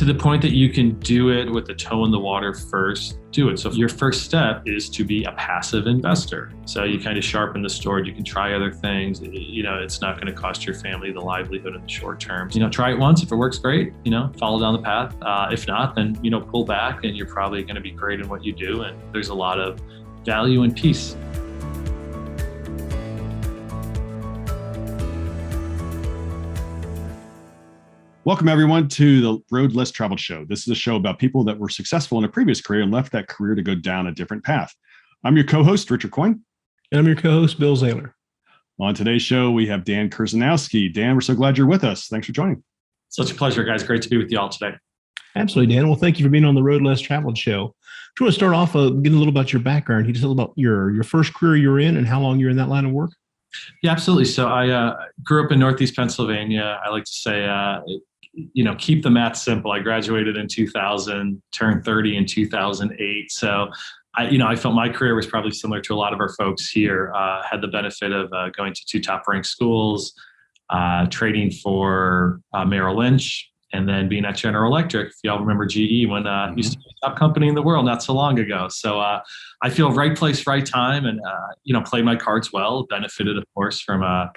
to the point that you can do it with the toe in the water first, do it. So your first step is to be a passive investor. So you kind of sharpen the sword. You can try other things. It's not going to cost your family the livelihood in the short term. Try it once. If it works, great. Follow down the path. If not, then, pull back and you're probably going to be great in what you do. And there's a lot of value and peace. Welcome, everyone, to the Road Less Traveled show. This is a show about people that were successful in a previous career and left that career to go down a different path. I'm your co-host, Richard Coyne. And I'm your co-host, Bill Zahller. On today's show, we have Dan Kryzanowski. Dan, we're so glad you're with us. Thanks for joining. Such a pleasure, guys. Great to be with you all today. Absolutely, Dan. Well, thank you for being on the Road Less Traveled show. Do you want to start off getting a little about your background? Can you tell about your first career you were in and how long you're in that line of work? Yeah, absolutely. So I grew up in Northeast Pennsylvania. I like to say, keep the math simple. I graduated in 2000, turned 30 in 2008. So I felt my career was probably similar to a lot of our folks here. Had the benefit of going to two top-ranked schools, trading for Merrill Lynch, and then being at General Electric. If y'all remember GE, when used to be the top company in the world not so long ago. So I feel right place, right time, and played my cards well. Benefited, of course, from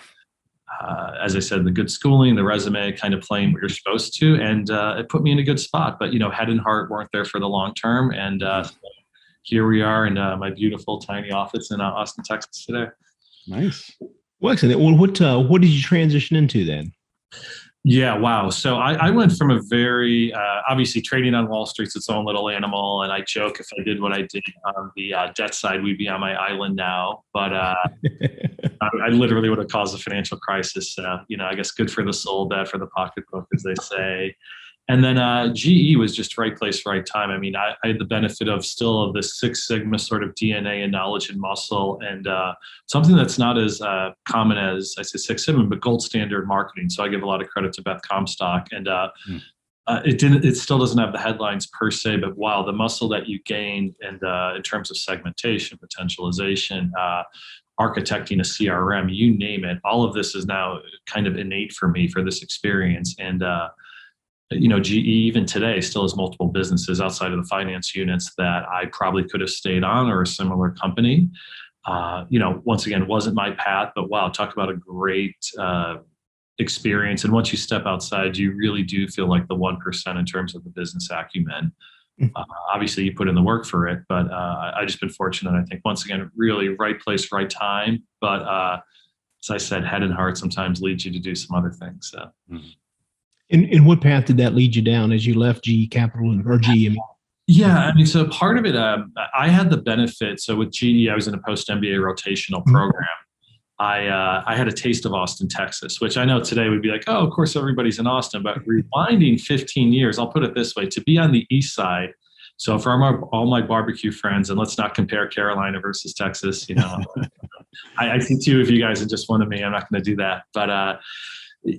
as I said, the good schooling, the resume, kind of playing what you're supposed to, and it put me in a good spot. But head and heart weren't there for the long term, and so here we are in my beautiful tiny office in Austin, Texas today. Nice. Well, excellent. Well, what did you transition into then? Yeah, wow. So I went from a very, obviously trading on Wall Street's its own little animal. And I joke if I did what I did on the debt side, we'd be on my island now. But I literally would have caused a financial crisis. I guess good for the soul, bad for the pocketbook, as they say. And then GE was just right place, right time. I mean, I had the benefit of this Six Sigma sort of DNA and knowledge and muscle, and something that's not as common as, I say, Six Sigma, but gold standard marketing. So I give a lot of credit to Beth Comstock, and it still doesn't have the headlines per se, but wow, the muscle that you gained, and in terms of segmentation, potentialization, architecting a CRM, you name it, all of this is now kind of innate for me for this experience. And GE even today still has multiple businesses outside of the finance units that I probably could have stayed on, or a similar company. Once again, wasn't my path, but wow, talk about a great experience. And once you step outside, you really do feel like the 1% in terms of the business acumen. Obviously, you put in the work for it, but I've just been fortunate. I think once again, really right place, right time. But as I said, head and heart sometimes leads you to do some other things. So. Mm-hmm. And what path did that lead you down as you left GE Capital or GE? Yeah, so part of it, I had the benefit. So with GE, I was in a post-MBA rotational program. I had a taste of Austin, Texas, which I know today would be like, oh, of course, everybody's in Austin. But rewinding 15 years, I'll put it this way, to be on the east side. So for all my barbecue friends, and let's not compare Carolina versus Texas, I see two of you guys and just one of me. I'm not going to do that. But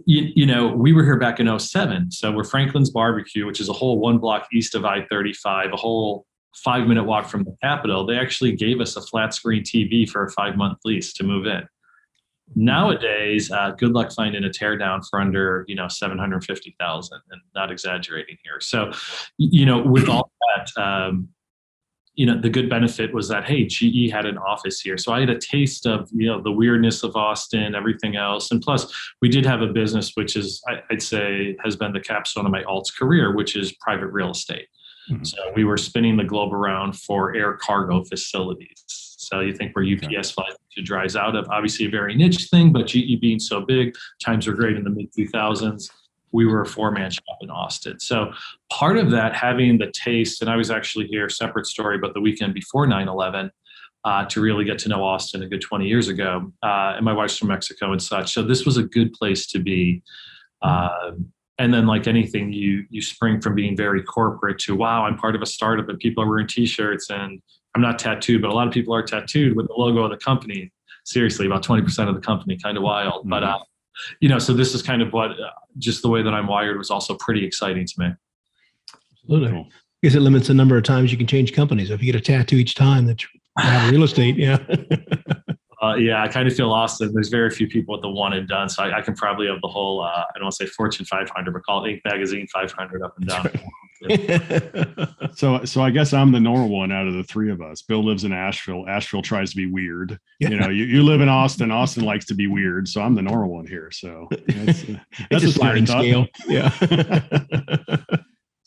we were here back in 2007. So we're Franklin's Barbecue, which is a whole one block east of I-35, a whole 5-minute walk from the Capitol. They actually gave us a flat screen TV for a 5-month lease to move in. Nowadays, good luck finding a teardown for under, $750,000, and not exaggerating here. So, with all that, the good benefit was that, hey, GE had an office here. So I had a taste of, the weirdness of Austin, everything else. And plus, we did have a business, which is, I'd say, has been the capstone of my alt's career, which is private real estate. Mm-hmm. So we were spinning the globe around for air cargo facilities. So you think where UPS flies to drives out of, obviously a very niche thing, but GE being so big, times were great in the mid-2000s. We were a 4-man shop in Austin. So part of that, having the taste, and I was actually here, separate story, but the weekend before 9/11, to really get to know Austin a good 20 years ago. And my wife's from Mexico and such. So this was a good place to be. And then like anything, you spring from being very corporate to, wow, I'm part of a startup and people are wearing T-shirts, and I'm not tattooed, but a lot of people are tattooed with the logo of the company. Seriously, about 20% of the company, kind of wild. Mm-hmm. But, so this is kind of what, just the way that I'm wired was also pretty exciting to me. Absolutely. I guess it limits the number of times you can change companies. If you get a tattoo each time that you have real estate, yeah. Yeah, I kind of feel lost. And there's very few people with the one and done. So I can probably have the whole, I don't want to say Fortune 500, but call it Inc. Magazine 500 up and down. So I guess I'm the normal one out of the three of us. Bill lives in Asheville. Asheville tries to be weird. Yeah. You live in Austin. Austin likes to be weird. So I'm the normal one here. So that's a sliding scale. Yeah.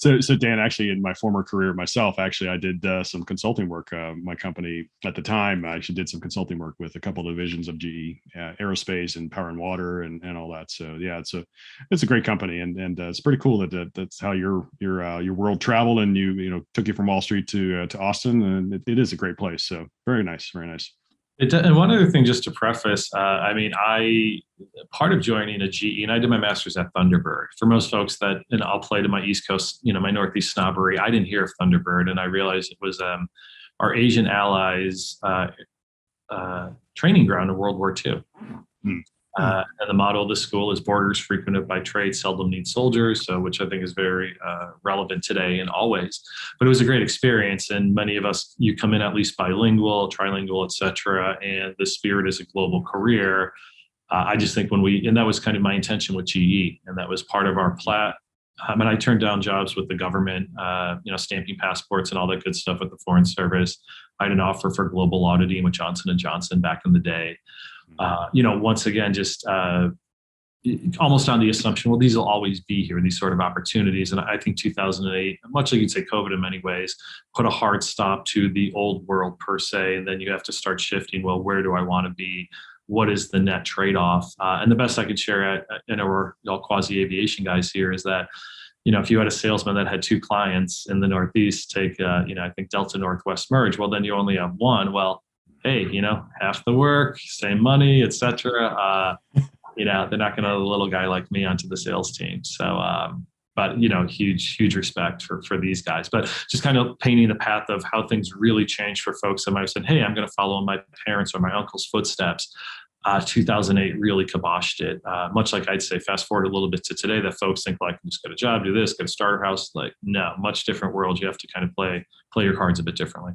So Dan, actually, in my former career myself, actually, I did some consulting work. My company at the time, I actually did some consulting work with a couple of divisions of GE, aerospace and power and water and all that. So yeah, it's a great company, and it's pretty cool that's how your world traveled, and you took you from Wall Street to Austin, and it is a great place. So very nice, very nice. And one other thing, just to preface, part of joining a GE, and I did my master's at Thunderbird. For most folks that, and I'll play to my East Coast, my Northeast snobbery, I didn't hear of Thunderbird, and I realized it was our Asian allies' training ground in World War II. And the motto of the school is "Borders frequented by trade seldom need soldiers," so which I think is very relevant today and always. But it was a great experience, and many of us, you come in at least bilingual, trilingual, etc., and the spirit is a global career. I just think and that was kind of my intention with GE, and that was part of our plat. And I turned down jobs with the government, stamping passports and all that good stuff with the Foreign Service. I had an offer for global auditing with Johnson & Johnson back in the day. Once again, just almost on the assumption, well, these will always be here, these sort of opportunities. And I think 2008, much like you'd say COVID in many ways, put a hard stop to the old world per se. And then you have to start shifting, well, where do I want to be? What is the net trade-off? And the best I could share we're all quasi-aviation guys here, is that, if you had a salesman that had two clients in the Northeast, take, I think Delta Northwest merge, well, then you only have one. Well, hey, half the work, same money, et cetera. They're not going to a little guy like me onto the sales team. So, but huge respect for these guys. But just kind of painting the path of how things really changed for folks that might have said, hey, I'm going to follow in my parents' or my uncle's footsteps. 2008 really kiboshed it. Much like I'd say, fast forward a little bit to today, that folks think like, just get a job, do this, get a starter house. Like, no, much different world. You have to kind of play your cards a bit differently.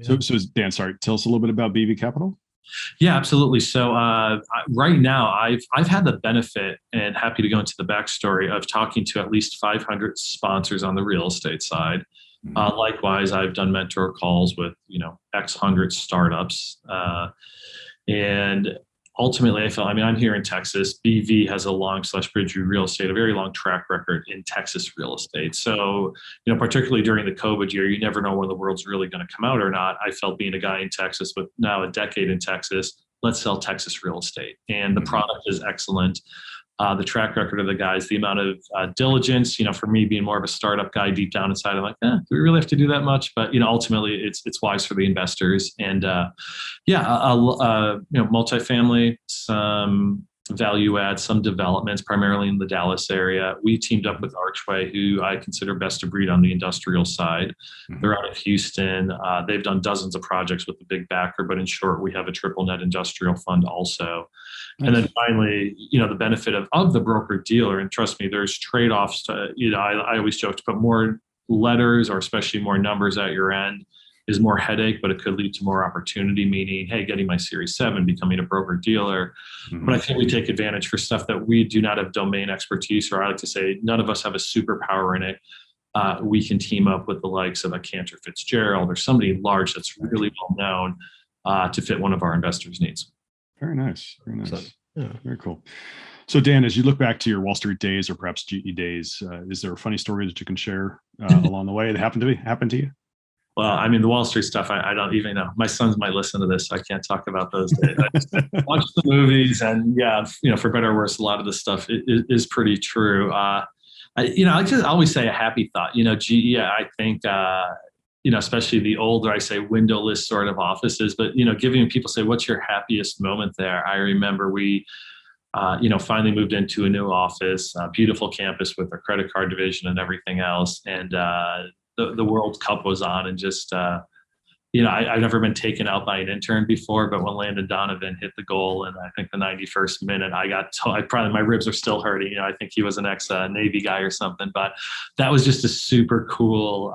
So Dan, sorry, tell us a little bit about BV Capital. Yeah, absolutely. So right now, I've had the benefit, and happy to go into the backstory, of talking to at least 500 sponsors on the real estate side. Likewise, I've done mentor calls with X hundred startups, and ultimately, I'm here in Texas. BV has a long /Bridgeview Real Estate, a very long track record in Texas real estate. So, particularly during the COVID year, you never know when the world's really going to come out or not. I felt, being a guy in Texas with now a decade in Texas, let's sell Texas real estate. And the product is excellent. The track record of the guys, the amount of diligence, for me being more of a startup guy deep down inside, I'm like, do we really have to do that much? But, ultimately it's wise for the investors. And multifamily, some value add, some developments, primarily in the Dallas area. We teamed up with Archway, who I consider best of breed on the industrial side. They're out of Houston. They've done dozens of projects with the big backer, but in short, we have a triple net industrial fund also. Nice. And then finally, the benefit of the broker dealer, and trust me, there's trade-offs to, I always joke, to put more letters, or especially more numbers at your end, is more headache, but it could lead to more opportunity, meaning, hey, getting my Series 7, becoming a broker dealer. But I think we take advantage for stuff that we do not have domain expertise, or I like to say, none of us have a superpower in it. We can team up with the likes of a Cantor Fitzgerald or somebody large that's really well known to fit one of our investors' needs. Very nice. Very nice. So, yeah. Very cool. So Dan, as you look back to your Wall Street days, or perhaps GE days, is there a funny story that you can share along the way that happened to you? Well, the Wall Street stuff, I don't even know. My sons might listen to this, so I can't talk about those days. I just watch the movies, and for better or worse, a lot of the stuff is pretty true. I just always say a happy thought. GE, I think, especially the older, I say windowless sort of offices, but, giving people say, what's your happiest moment there? I remember we, finally moved into a new office, a beautiful campus with a credit card division and everything else. And, the World Cup was on, and just, I've never been taken out by an intern before, but when Landon Donovan hit the goal in, I think, the 91st minute, my ribs are still hurting. I think he was an ex-Navy guy or something, but that was just a super cool,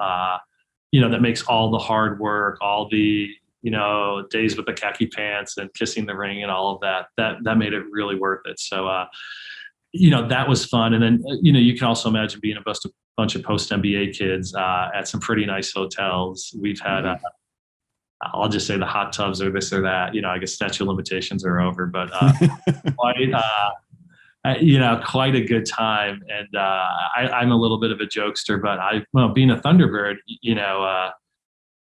that makes all the hard work, all the days with the khaki pants and kissing the ring and all of that made it really worth it. So, that was fun. And then, you can also imagine being a bunch of post MBA kids at some pretty nice hotels. We've had, I'll just say the hot tubs or this or that, I guess statute of limitations are over, but quite, quite a good time. And I'm a little bit of a jokester, but being a Thunderbird,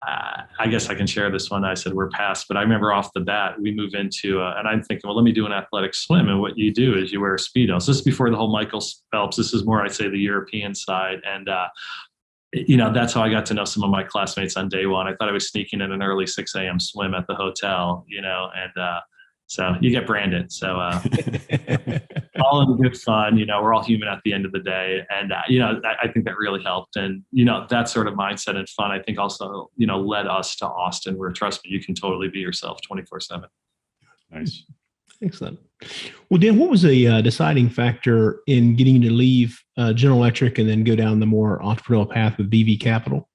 I guess I can share this one. I said we're past, but I remember off the bat, we move into, and I'm thinking, well, let me do an athletic swim. And what you do is you wear a Speedo. So this is before the whole Michael Phelps. This is more, I'd say, the European side. And, that's how I got to know some of my classmates on day one. I thought I was sneaking in an early 6 a.m. swim at the hotel, and so you get branded. So all in good fun, we're all human at the end of the day. And, I think that really helped. And, that sort of mindset and fun, I think also, led us to Austin, where, trust me, you can totally be yourself 24/7. Nice. Excellent. Well, Dan, what was a deciding factor in getting you to leave General Electric and then go down the more entrepreneurial path with BV Capital?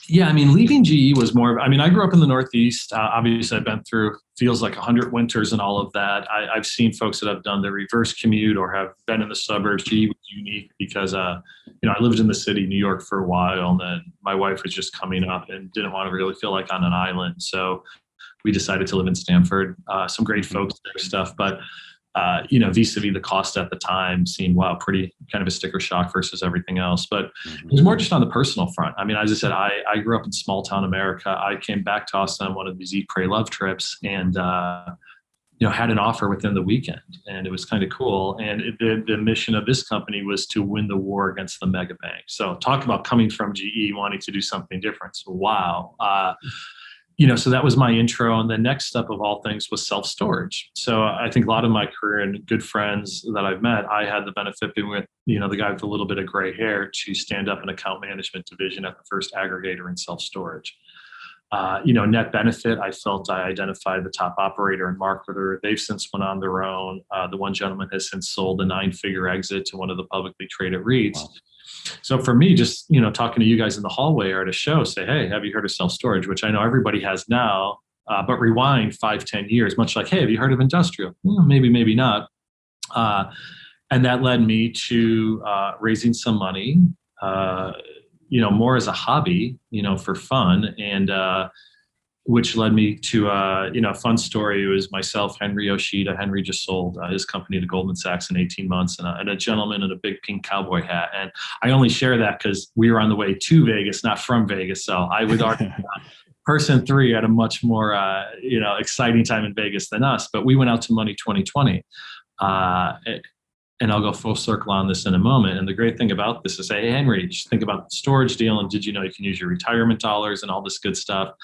Yeah, leaving GE was more, I grew up in the Northeast. Obviously, I've been through, feels like 100 winters and all of that. I've seen folks that have done the reverse commute or have been in the suburbs. GE was unique because, I lived in the city, New York, for a while. And then my wife was just coming up and didn't want to really feel like on an island. So we decided to live in Stanford. Some great folks there, stuff. But vis-a-vis the cost at the time seemed, wow, pretty kind of a sticker shock versus everything else. But it was more just on the personal front. As I said, I grew up in small town America. I came back to Austin on one of these Eat, Pray, Love trips and, had an offer within the weekend, and it was kind of cool. And the mission of this company was to win the war against the mega bank. So talk about coming from GE, wanting to do something different. So, wow. So that was my intro. And the next step of all things was self-storage. So I think a lot of my career and good friends that I've met, I had the benefit being with, the guy with a little bit of gray hair to stand up an account management division at the first aggregator in self-storage. Net benefit, I felt I identified the top operator and marketer. They've since went on their own. The one gentleman has since sold a 9-figure exit to one of the publicly traded REITs. Wow. So for me, just, talking to you guys in the hallway or at a show, say, hey, have you heard of self-storage? Which I know everybody has now, but rewind 5-10 years, much like, hey, have you heard of industrial? Maybe, maybe not. And that led me to raising some money, more as a hobby, for fun. And which led me to, a fun story. It was myself, Henry Yoshida. Henry just sold his company to Goldman Sachs in 18 months and a gentleman in a big pink cowboy hat. And I only share that because we were on the way to Vegas, not from Vegas. So I would argue person 3 had a much more, exciting time in Vegas than us. But we went out to Money 2020. And I'll go full circle on this in a moment. And the great thing about this is, hey, Henry, just think about the storage deal. And did you know you can use your retirement dollars and all this good stuff?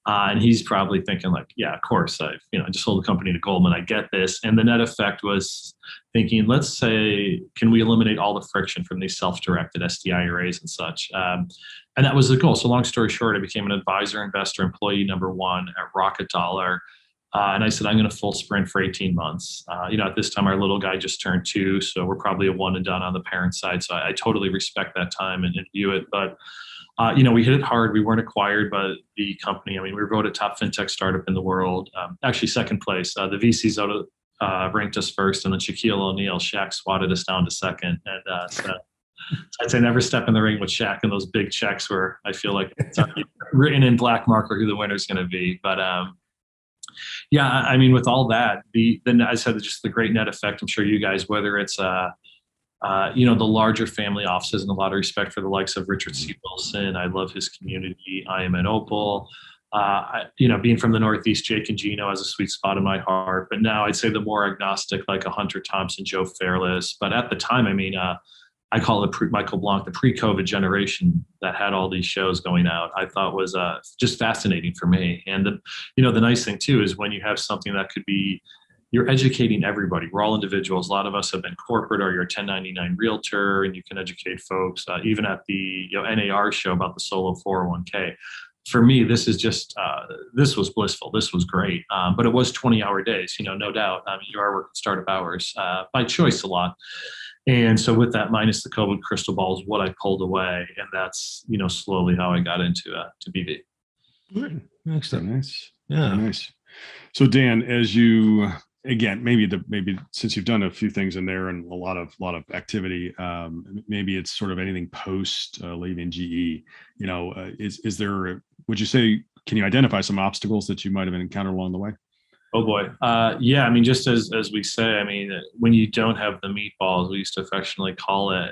And he's probably thinking like, yeah, of course, I just sold the company to Goldman. I get this. And the net effect was thinking, let's say, can we eliminate all the friction from these self-directed STI arrays and such? And that was the goal. So long story short, I became an advisor, investor, employee number 1 at Rocket Dollar. And I said, I'm going to full sprint for 18 months. At this time, our little guy just turned 2. So we're probably a one and done on the parent side. So I totally respect that time and view it. But we hit it hard. We weren't acquired by the company. We were voted top fintech startup in the world. Actually, second place. The VCs ranked us first, and then Shaquille O'Neal, Shaq swatted us down to second. And so I'd say never step in the ring with Shaq and those big checks where I feel like it's written in black marker who the winner's going to be. But with all that, then I said just the great net effect. I'm sure you guys, whether it's the larger family offices, and a lot of respect for the likes of Richard C. Wilson. I love his community. I am an Opal. Being from the Northeast, Jake and Gino has a sweet spot in my heart. But now I'd say the more agnostic, like a Hunter Thompson, Joe Fairless. But at the time, I call it Michael Blanc, the pre-COVID generation that had all these shows going out. I thought was just fascinating for me. And the nice thing too is when you have something that could be, you're educating everybody. We're all individuals. A lot of us have been corporate, or you're a 1099 realtor, and you can educate folks. Even at the NAR show about the solo 401k. For me, this is just this was blissful. This was great, but it was 20-hour days. No doubt. You are working startup hours by choice a lot. And so with that, minus the COVID crystal ball, is what I pulled away. And that's, slowly how I got into to BV. Good. Very Excellent. nice. Yeah. Very nice. So Dan, as you again, maybe since you've done a few things in there and a lot of activity, maybe it's sort of anything post leaving GE. Is there? Would you say? Can you identify some obstacles that you might have encountered along the way? Oh boy. Yeah. I mean, just as we say, I mean, when you don't have the meatballs, we used to affectionately call it,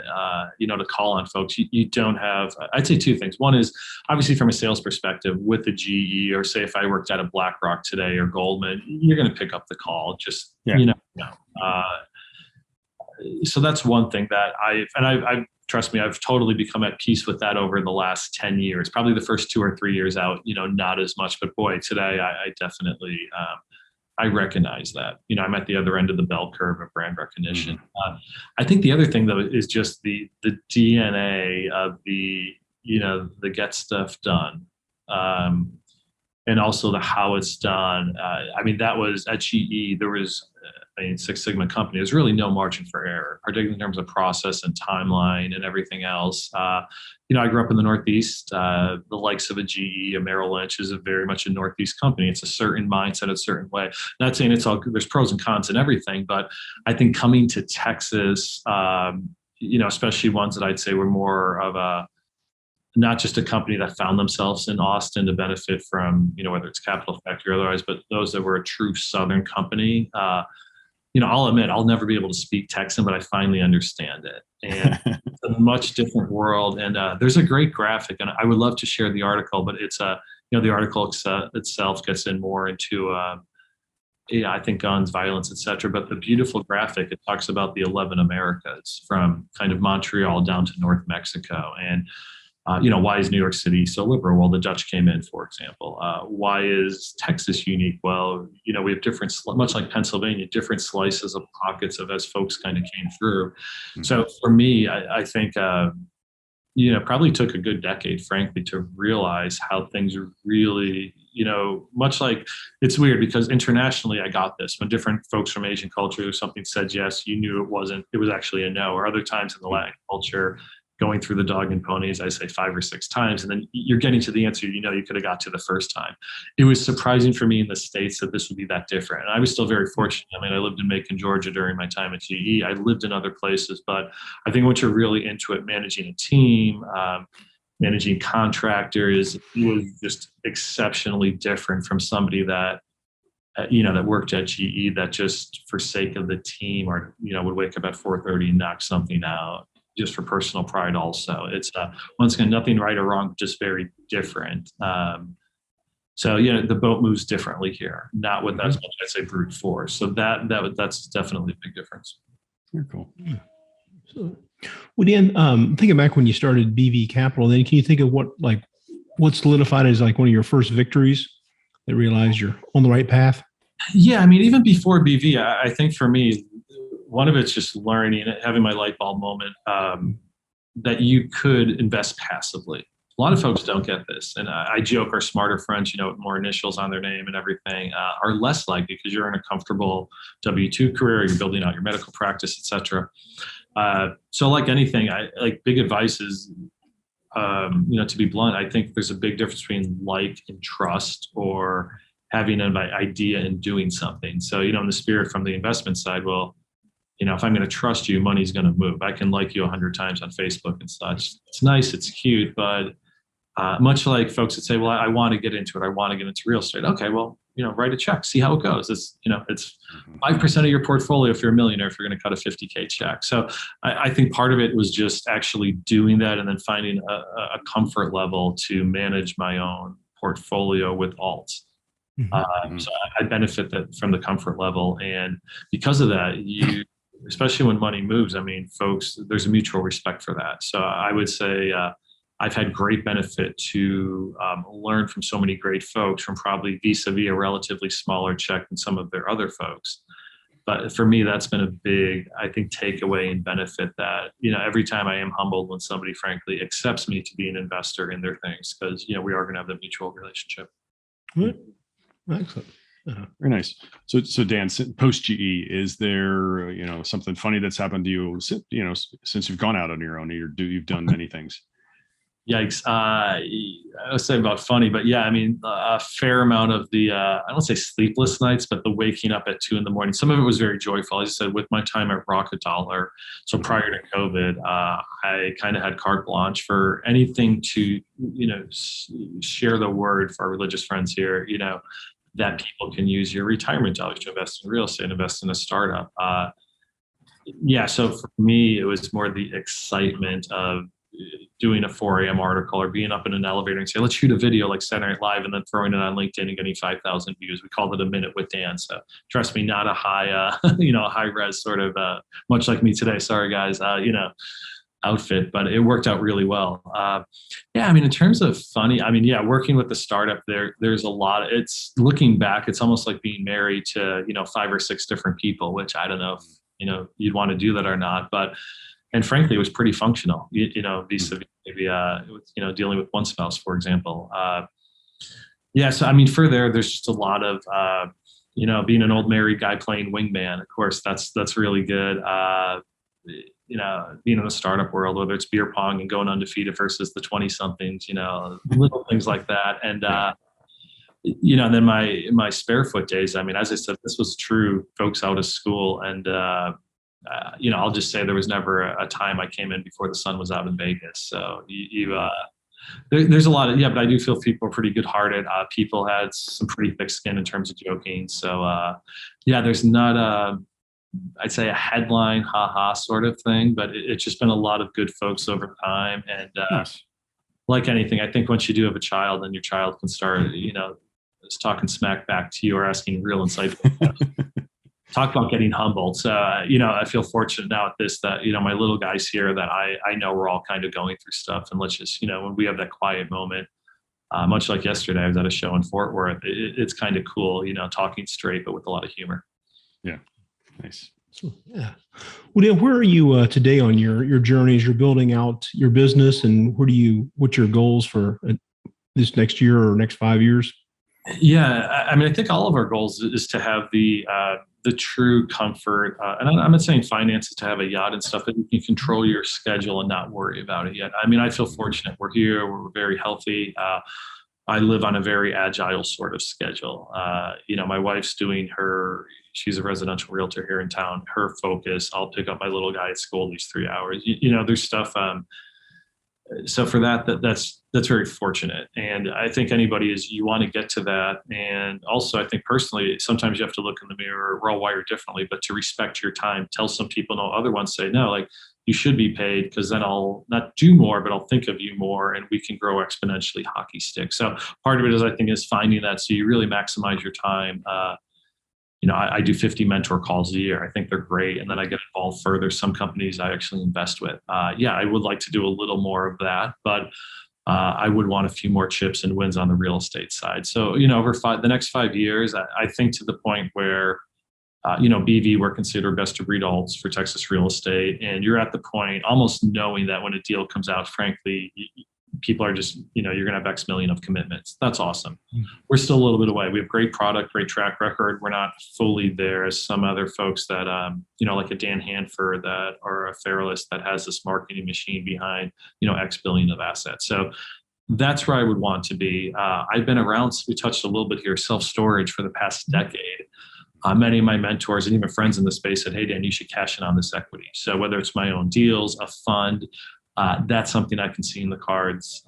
to call on folks, you don't have, I'd say two things. One is obviously from a sales perspective with the GE, or say if I worked at a BlackRock today or Goldman, you're going to pick up the call. Just, Yeah. So that's one thing that I've trust me, I've totally become at peace with that over the last 10 years, probably the first 2 or 3 years out, not as much, but boy, today I definitely, I recognize that. I'm at the other end of the bell curve of brand recognition. I think the other thing though is just the DNA of the get stuff done, and also the how it's done. I mean, that was at GE. There was, Six Sigma company. There's really no margin for error, particularly in terms of process and timeline and everything else. I grew up in the Northeast. The likes of a GE, a Merrill Lynch is very much a Northeast company. It's a certain mindset, a certain way. Not saying it's all, there's pros and cons and everything, but I think coming to Texas, especially ones that I'd say were more of not just a company that found themselves in Austin to benefit from, whether it's capital factory or otherwise, but those that were a true Southern company. I'll admit I'll never be able to speak Texan, but I finally understand it. And it's a much different world. And there's a great graphic, and I would love to share the article, but it's the article itself gets in more into, I think guns, violence, etc. But the beautiful graphic, it talks about the 11 Americas from kind of Montreal down to North Mexico. And why is New York City so liberal? Well, the Dutch came in, for example. Why is Texas unique? Well, we have different, much like Pennsylvania, different slices of pockets of as folks kind of came through. Mm-hmm. So for me, I think, probably took a good decade, frankly, to realize how things are really, much like, it's weird because internationally I got this. When different folks from Asian culture or something said yes, you knew it was actually a no. Or other times in the Latin culture, going through the dog and ponies, I say 5 or 6 times, and then you're getting to the answer you could have got to the first time. It was surprising for me in the States that this would be that different. And I was still very fortunate. I mean, I lived in Macon, Georgia during my time at GE. I lived in other places, but I think once you're really into it, managing a team, managing contractors, it was just exceptionally different from somebody that that worked at GE that just for sake of the team or, would wake up at 4:30 and knock something out. Just for personal pride also. It's once again, nothing right or wrong, just very different. So the boat moves differently here, not with as much, I'd say, brute force. So that's definitely a big difference. Very cool. Yeah. So, well, Dan, thinking back when you started BV Capital, then can you think of what solidified as like one of your first victories that realized you're on the right path? Yeah, I mean, even before BV, I think for me, one of it's just learning, having my light bulb moment, that you could invest passively. A lot of folks don't get this. And I joke our smarter friends, with more initials on their name and everything, are less likely because you're in a comfortable W-2 career, you're building out your medical practice, et cetera. So like anything, big advice is, to be blunt, I think there's a big difference between like and trust or having an idea and doing something. So, in the spirit from the investment side, well, if I'm going to trust you, money's going to move. I can like you 100 times on Facebook and such. It's nice, it's cute, but much like folks that say, well, I want to get into it. I want to get into real estate. Okay, well, write a check, see how it goes. It's, it's 5% of your portfolio if you're a millionaire, if you're going to cut a 50K check. So I think part of it was just actually doing that and then finding a comfort level to manage my own portfolio with alts. So I benefit from the comfort level. And because of that, especially when money moves, I mean, folks, there's a mutual respect for that. So I would say I've had great benefit to learn from so many great folks from probably vis-a-vis a relatively smaller check than some of their other folks. But for me, that's been a big, I think, takeaway and benefit that, every time I am humbled when somebody, frankly, accepts me to be an investor in their things because, we are going to have the mutual relationship. Good. Excellent. Very nice. So Dan, post GE, is there something funny that's happened to you? Since you've gone out on your own, you've done many things. Yikes. I was saying about funny, but yeah, I mean, a fair amount of the, I don't say sleepless nights, but the waking up at 2 a.m. Some of it was very joyful. As I said, with my time at Rocket Dollar, so prior to COVID, I kind of had carte blanche for anything to, share the word for our religious friends here, that people can use your retirement dollars to invest in real estate, invest in a startup. Yeah, so for me, it was more the excitement of doing a 4 a.m. article or being up in an elevator and say, let's shoot a video like Saturday Night Live and then throwing it on LinkedIn and getting 5,000 views. We called it a minute with Dan. So trust me, not a high, high res sort of, much like me today. Sorry, guys, outfit, but it worked out really well. Yeah, I mean, in terms of funny, I mean, yeah, working with the startup there's a lot. It's looking back, it's almost like being married to, 5 or 6 different people, which I don't know if, you'd want to do that or not, and frankly, it was pretty functional, vis-a-vis maybe, dealing with one spouse, for example. Yeah. So, I mean, there's just a lot of, being an old married guy playing wingman, of course, that's really good. Being in the startup world, whether it's beer pong and going undefeated versus the 20 somethings, little things like that. And, then my spare foot days, I mean, as I said, this was true folks out of school. And, I'll just say there was never a time I came in before the sun was out in Vegas. So there's a lot of, but I do feel people are pretty good hearted. People had some pretty thick skin in terms of joking. So, there's not I'd say a headline, haha sort of thing, but it's just been a lot of good folks over time. And, Nice. Like anything, I think once you do have a child, then your child can start, just talking smack back to you or asking real insightful questions. Talk about getting humbled. So, I feel fortunate now at this that, my little guys here that I know we're all kind of going through stuff. And let's just, when we have that quiet moment, much like yesterday, I was at a show in Fort Worth. It's kind of cool, talking straight, but with a lot of humor. Yeah. Nice. Yeah. Well, Dan, where are you today on your journey as you're building out your business, and what's your goals for this next year or next 5 years? Yeah, I mean, I think all of our goals is to have the true comfort, and I'm not saying finances to have a yacht and stuff, but you can control your schedule and not worry about it yet. I mean, I feel fortunate. We're here. We're very healthy. I live on a very agile sort of schedule. My wife's she's a residential realtor here in town. Her focus, I'll pick up my little guy at school these 3 hours. There's stuff. So for that's very fortunate. And I think you want to get to that. And also I think personally, sometimes you have to look in the mirror. We're all wired differently, but to respect your time, tell some people no, other ones say no, like you should be paid, because then I'll not do more, but I'll think of you more and we can grow exponentially hockey stick. So part of it is finding that. So you really maximize your time. I do 50 mentor calls a year. I think they're great. And then I get involved further. Some companies I actually invest with. I would like to do a little more of that, but I would want a few more chips and wins on the real estate side. So, over the next 5 years, I think to the point where, BV, we're considered best of breed alts for Texas real estate. And you're at the point almost knowing that when a deal comes out, frankly, people are just, you're going to have X million of commitments. That's awesome. We're still a little bit away. We have great product, great track record. We're not fully there as some other folks that, like a Dan Hanford or a Fairless that has this marketing machine behind, X billion of assets. So that's where I would want to be. I've been around, we touched a little bit here, self-storage for the past decade. Many of my mentors and even friends in the space said, hey, Dan, you should cash in on this equity. So whether it's my own deals, a fund, that's something I can see in the cards.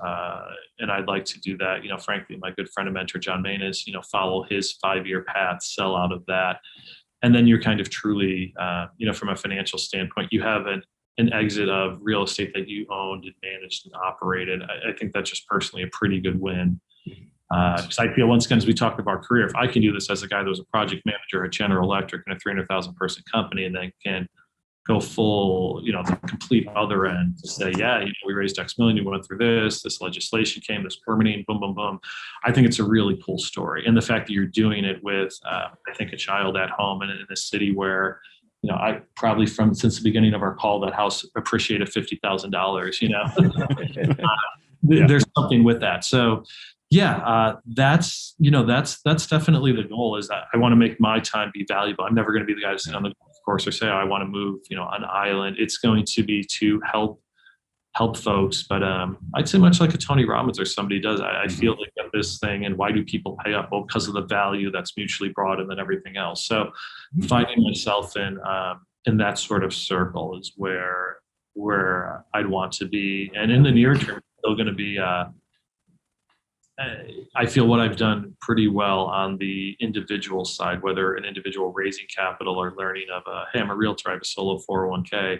And I'd like to do that. Frankly, my good friend and mentor, John Manis, follow his 5-year path, sell out of that. And then you're kind of truly, from a financial standpoint, you have an exit of real estate that you owned and managed and operated. I think that's just personally a pretty good win. Because I feel, once again, as we talked about career, if I can do this as a guy that was a project manager at General Electric in a 300,000 person company, and then can go full, the complete other end to say, we raised X million, we went through this legislation came, this permitting, boom, boom, boom. I think it's a really cool story. And the fact that you're doing it with, I think, a child at home and in a city where, I probably since the beginning of our call, that house appreciated $50,000, there's something with that. So that's definitely the goal, is that I want to make my time be valuable. I'm never going to be the guy to sit on the golf course or say, I want to move, an island. It's going to be to help help folks. But I'd say much like a Tony Robbins or somebody does, I feel like that this thing, and why do people pay up? Well, because of the value that's mutually brought and then everything else. So finding myself in that sort of circle is where I'd want to be. And in the near term, it's still going to be, I feel what I've done pretty well on the individual side, whether an individual raising capital or learning of, hey, I'm a realtor, I have a solo 401k,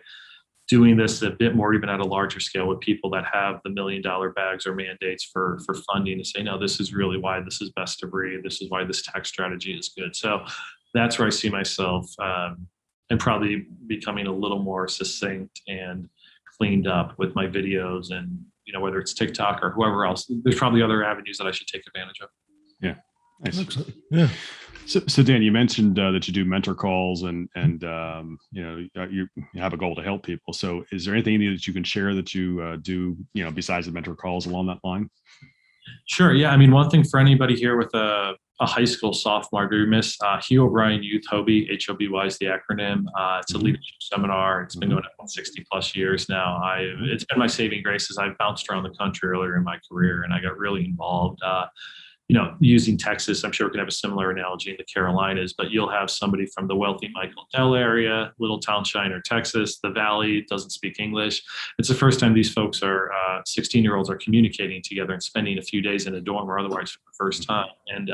doing this a bit more even at a larger scale with people that have the $1 million bags or mandates for funding to say, no, this is really why this is best to breed. This is why this tax strategy is good. So that's where I see myself, and probably becoming a little more succinct and cleaned up with my videos, and whether it's TikTok or whoever else. There's probably other avenues that I should take advantage of. Yeah. Nice. Excellent. Yeah. So Dan, you mentioned that you do mentor calls and you have a goal to help people. So is there anything that you can share that you do, besides the mentor calls along that line? Sure. Yeah. I mean, one thing for anybody here with a high school sophomore, do you miss Hugh O'Brien Youth Hobby, HOBY is the acronym. It's a leadership seminar. It's been going on 60 plus years now. It's been my saving grace as I've bounced around the country earlier in my career, and I got really involved. Using Texas, I'm sure we can have a similar analogy in the Carolinas, but you'll have somebody from the wealthy Michael Dell area, little town Shiner, Texas, the Valley, doesn't speak English. It's the first time these folks are 16-year-olds are communicating together and spending a few days in a dorm or otherwise for the first time. And,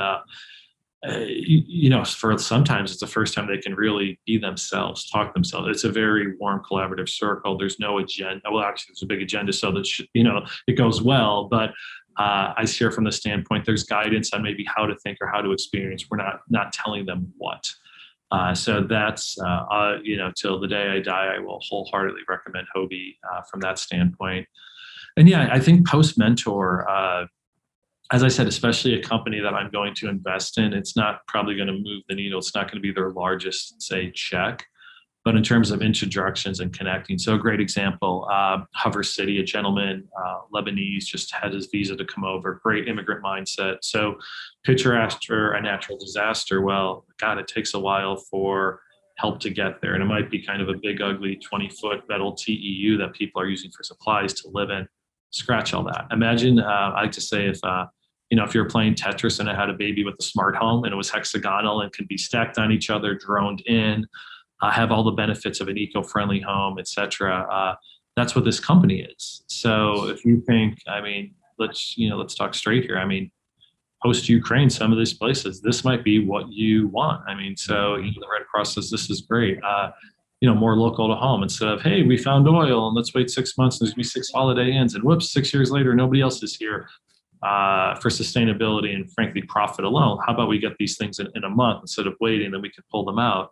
for sometimes it's the first time they can really be themselves, talk themselves. It's a very warm, collaborative circle. There's no agenda. Well, actually, there's a big agenda so that, it goes well, but I share from the standpoint, there's guidance on maybe how to think or how to experience. We're not telling them what. So that's, till the day I die, I will wholeheartedly recommend Hobie from that standpoint. And yeah, I think post-mentor, as I said, especially a company that I'm going to invest in, it's not probably going to move the needle. It's not going to be their largest, say, check. But in terms of introductions and connecting, so a great example, Hover City, a gentleman, Lebanese, just had his visa to come over, great immigrant mindset. So picture after a natural disaster, well, God, it takes a while for help to get there. And it might be kind of a big, ugly 20-foot metal TEU that people are using for supplies to live in. Scratch all that. Imagine, I like to say, if you're playing Tetris and it had a baby with a smart home and it was hexagonal and could be stacked on each other, droned in, have all the benefits of an eco-friendly home, et cetera. That's what this company is. So if you think, let's talk straight here. Post-Ukraine, some of these places, this might be what you want. So the Red Cross says this is great. More local to home instead of, hey, we found oil and let's wait 6 months. There's gonna be 6 holiday inns, and whoops, 6 years later, nobody else is here for sustainability and frankly profit alone. How about we get these things in a month instead of waiting, then we can pull them out.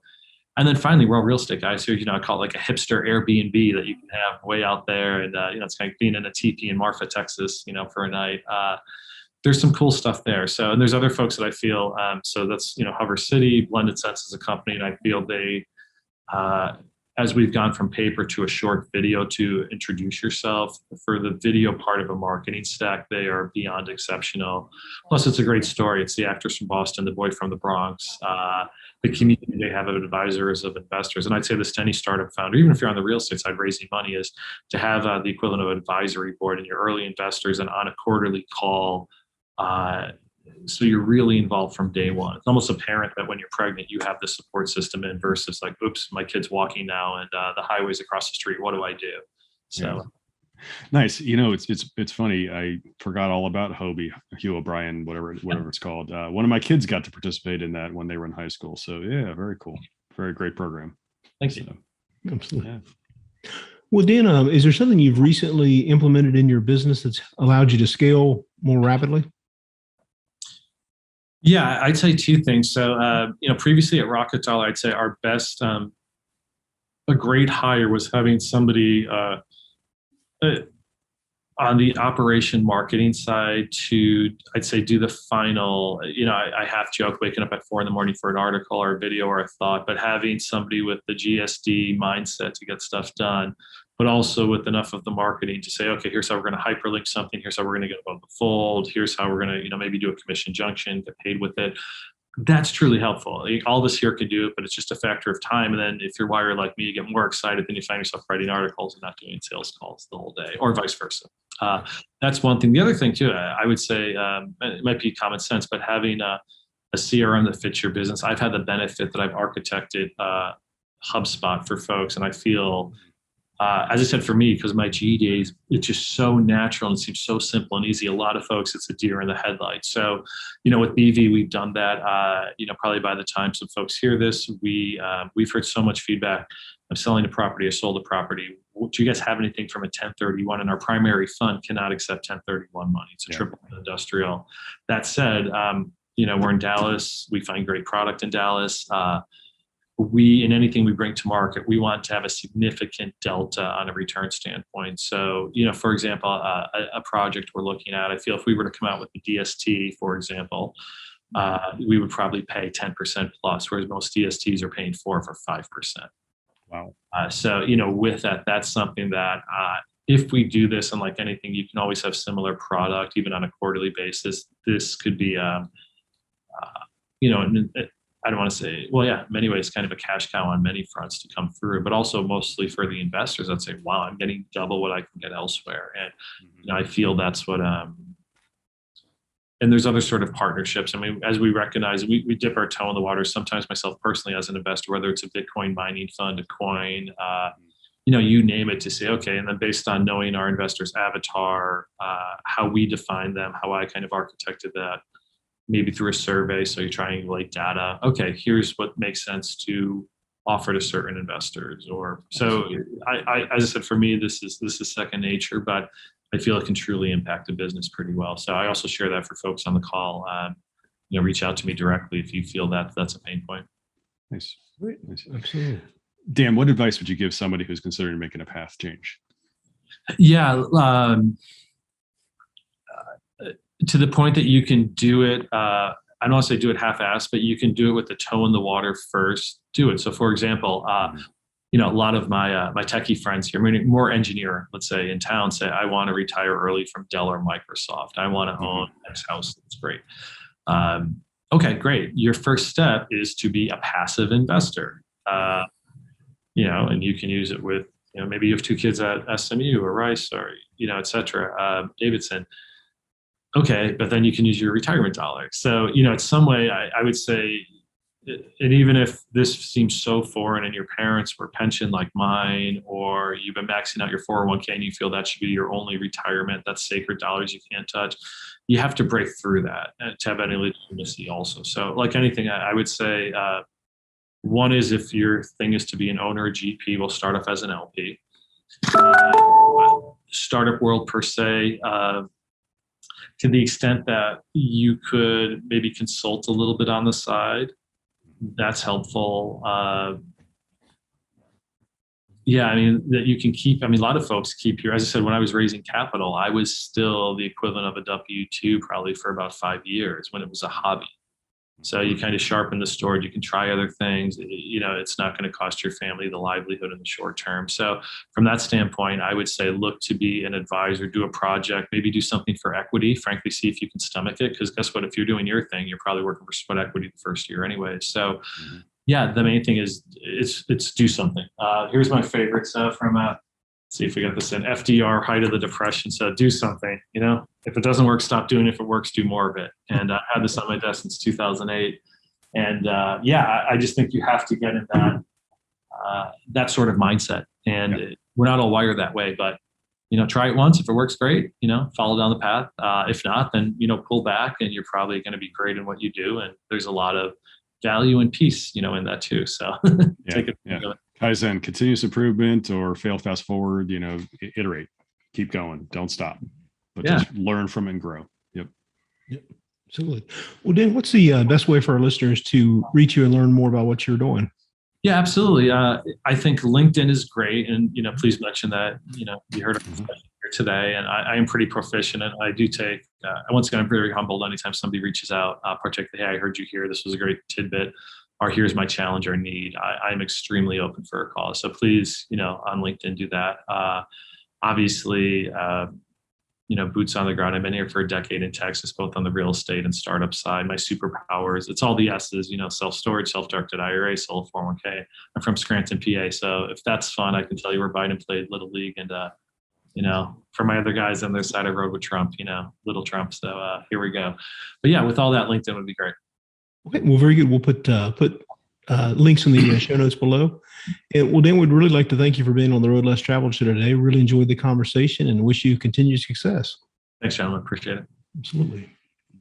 And then finally, we're all real estate guys here. I call it like a hipster Airbnb that you can have way out there. And, it's kind of being in a teepee in Marfa, Texas, for a night. There's some cool stuff there. So, and there's other folks that I feel, so that's, Hover City, Blended Sense is a company. And I feel they, as we've gone from paper to a short video to introduce yourself, for the video part of a marketing stack, they are beyond exceptional. Plus, it's a great story. It's the actress from Boston, the boy from the Bronx, the community they have of advisors, of investors. And I'd say this to any startup founder, even if you're on the real estate side raising money, is to have the equivalent of an advisory board and your early investors and on a quarterly call. So you're really involved from day one. It's almost apparent that when you're pregnant, you have the support system in versus like, oops, my kid's walking now and the highway's across the street. What do I do? So. Yeah. Nice. It's funny. I forgot all about Hobie, Hugh O'Brien, whatever it's called. One of my kids got to participate in that when they were in high school. So yeah, very cool. Very great program. Thanks. So, absolutely. Yeah. Well, Dan, is there something you've recently implemented in your business that's allowed you to scale more rapidly? Yeah, I'd say two things. So, previously at Rocket Dollar, I'd say our best, a great hire was having somebody on the operation marketing side to, I'd say, do the final, I half joke waking up at 4 a.m. for an article or a video or a thought, but having somebody with the GSD mindset to get stuff done, but also with enough of the marketing to say, okay, here's how we're going to hyperlink something. Here's how we're going to get above the fold. Here's how we're going to, maybe do a commission junction, get paid with it. That's truly helpful. All of us here can do it, but it's just a factor of time. And then if you're wired like me, you get more excited, then you find yourself writing articles and not doing sales calls the whole day, or vice versa. That's one thing. The other thing too, I would say, it might be common sense, but having a CRM that fits your business. I've had the benefit that I've architected HubSpot for folks, and I feel, as I said, for me, because my GE days, it's just so natural and it seems so simple and easy. A lot of folks, it's a deer in the headlights. So, with BV, we've done that. Probably by the time some folks hear this, we've heard so much feedback. I'm selling a property, I sold a property. Do you guys have anything from a 1031? And our primary fund cannot accept 1031 money. It's a triple industrial. That said, we're in Dallas. We find great product in Dallas. In anything we bring to market, we want to have a significant delta on a return standpoint. So, for example, a project we're looking at, I feel if we were to come out with the DST, for example, we would probably pay 10% plus, whereas most DSTs are paying 4 for 5%. Wow. So, with that, that's something that if we do this, and like anything, you can always have similar product, even on a quarterly basis. This could be, I don't want to say, well, yeah, in many ways, kind of a cash cow on many fronts to come through, but also mostly for the investors. I'd say, wow, I'm getting double what I can get elsewhere. And I feel that's what, and there's other sort of partnerships. I mean, as we recognize, we dip our toe in the water. Sometimes myself personally as an investor, whether it's a Bitcoin mining fund, a coin, you name it, to say, okay, and then based on knowing our investors' avatar, how we define them, how I kind of architected that, maybe through a survey. So you triangulate data. Okay, here's what makes sense to offer to certain investors. Or so I as I said, for me, this is second nature, but I feel it can truly impact the business pretty well. So I also share that for folks on the call. Reach out to me directly if you feel that that's a pain point. Nice. Nice. Absolutely. Dan, what advice would you give somebody who's considering making a path change? Yeah. To the point that you can do it, I don't want to say do it half-assed, but you can do it with the toe in the water first. Do it. So, for example, a lot of my techie friends here, more engineer, let's say, in town, say, I want to retire early from Dell or Microsoft. I want to own X house. That's great. Okay, great. Your first step is to be a passive investor. And you can use it with, maybe you have 2 kids at SMU or Rice or, et cetera, Davidson. Okay, but then you can use your retirement dollars. So, in some way, I would say, and even if this seems so foreign and your parents were pensioned like mine, or you've been maxing out your 401k and you feel that should be your only retirement, that's sacred dollars you can't touch, you have to break through that to have any legitimacy also. So like anything, I would say, one is if your thing is to be an owner, a GP, will start off as an LP. Startup world per se, to the extent that you could maybe consult a little bit on the side, that's helpful. That you can keep, a lot of folks keep as I said, when I was raising capital, I was still the equivalent of a W-2 probably for about 5 years when it was a hobby. So you kind of sharpen the sword. You can try other things. It's not going to cost your family the livelihood in the short term. So from that standpoint, I would say look to be an advisor, do a project, maybe do something for equity. Frankly, see if you can stomach it. Because guess what? If you're doing your thing, you're probably working for sweat equity the first year anyway. So yeah, the main thing is it's do something. Here's my favorite stuff from see if we got this in FDR, height of the Depression. So do something, if it doesn't work, stop doing it. If it works, do more of it. And I had this on my desk since 2008. And I just think you have to get in that sort of mindset. And we're not all wired that way, but, try it once. If it works, great, follow down the path. If not, then, pull back and you're probably going to be great in what you do. And there's a lot of value and peace, in that too. So take it. Yeah. Kaizen, continuous improvement, or fail fast forward, iterate, keep going, don't stop, but just learn from and grow. Yep. Absolutely. Well, Dan, what's the best way for our listeners to reach you and learn more about what you're doing? Yeah, absolutely. I think LinkedIn is great. And, please mention that, you heard of here today, and I am pretty proficient. And I do take, once again, I'm very humbled anytime somebody reaches out, particularly, hey, I heard you here. This was a great tidbit. Or here's my challenge or need. I'm extremely open for a call. So please, on LinkedIn, do that. Obviously, boots on the ground. I've been here for a decade in Texas, both on the real estate and startup side. My superpowers, it's all the S's, self-storage, self-directed IRA, solo 401k. I'm from Scranton, PA. So if that's fun, I can tell you where Biden played Little League. And, for my other guys on their side of the road with Trump, little Trump. So here we go. But yeah, with all that, LinkedIn would be great. Okay, well, very good. We'll put links in the show notes below. And well, Dan, we'd really like to thank you for being on the Road Less Traveled show today. Really enjoyed the conversation and wish you continued success. Thanks, gentlemen. Appreciate it. Absolutely.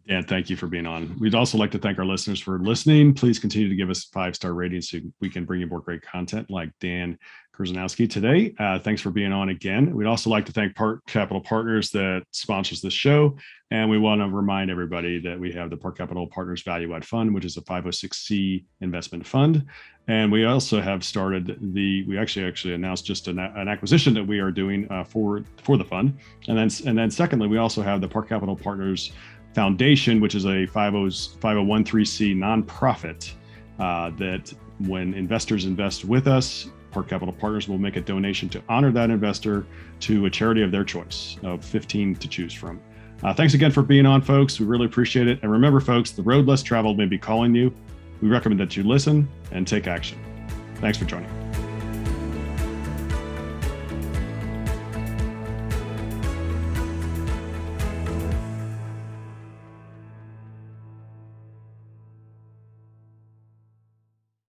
Dan, thank you for being on. We'd also like to thank our listeners for listening. Please continue to give us 5-star ratings so we can bring you more great content like Dan Kryzanowski today. Thanks for being on again. We'd also like to thank Park Capital Partners that sponsors this show. And we want to remind everybody that we have the Park Capital Partners Value Add Fund, which is a 506c investment fund. And we also have started we actually announced just an acquisition that we are doing for the fund. And then secondly, we also have the Park Capital Partners Foundation, which is a 501(c) nonprofit that when investors invest with us, Park Capital Partners will make a donation to honor that investor to a charity of their choice, of 15 to choose from. Thanks again for being on, folks. We really appreciate it. And remember, folks, the road less traveled may be calling you. We recommend that you listen and take action. Thanks for joining.